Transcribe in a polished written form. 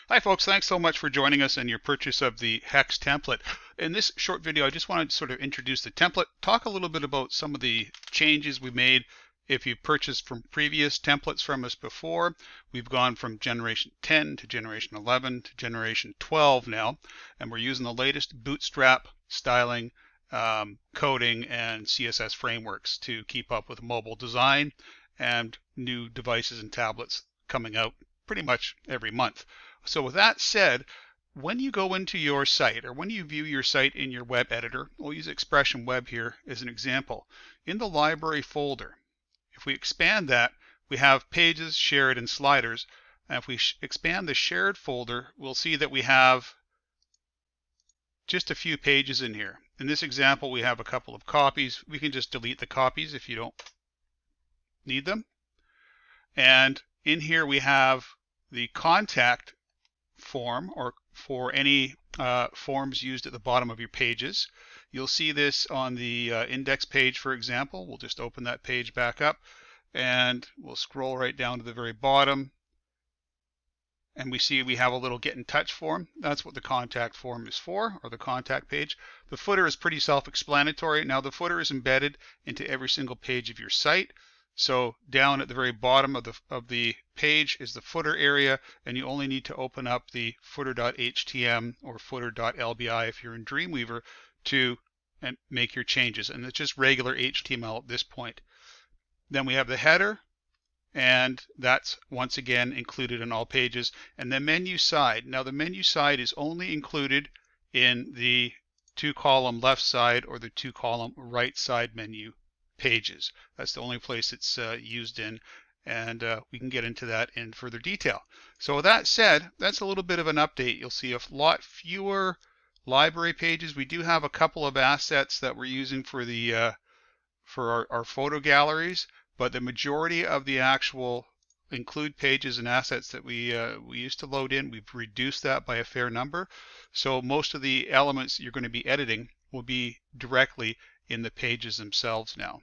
Hi folks, thanks so much for joining us and your purchase of the Hex template. In this short video, I just wanted to sort of introduce the template, talk a little bit about some of the changes we made. If you purchased from previous templates from us before, we've gone from generation 10 to generation 11 to generation 12 now, and we're using the latest Bootstrap styling, coding, and CSS frameworks to keep up with mobile design and new devices and tablets coming out pretty much every month. So with that said, when you go into your site or when you view your site in your web editor, we'll use Expression Web here as an example. In the library folder, if we expand that, we have pages, shared, and sliders. And if we expand the shared folder, we'll see that we have just a few pages in here. In this example, we have a couple of copies. We can just delete the copies if you don't need them. And in here we have the contact form, or for any forms used at the bottom of your pages. You'll see this on the index page, for example. We'll just open that page back up and we'll scroll right down to the very bottom, and we see we have a little get in touch form. That's what the contact form is for, or the contact page. The footer is pretty self-explanatory. Now the footer is embedded into every single page of your site. So down at the very bottom of the page is the footer area, and you only need to open up the footer.htm or footer.lbi if you're in Dreamweaver to make your changes. And it's just regular HTML at this point. Then we have the header, and that's once again included in all pages. And the menu side. Now the menu side is only included in the 2-column left side or the 2-column right side menu pages. That's the only place it's used in, and we can get into that in further detail. So with that said, that's a little bit of an update. You'll see a lot fewer library pages. We do have a couple of assets that we're using for the for our photo galleries, but the majority of the actual include pages and assets that we used to load in, we've reduced that by a fair number. So most of the elements you're going to be editing will be directly in the pages themselves now.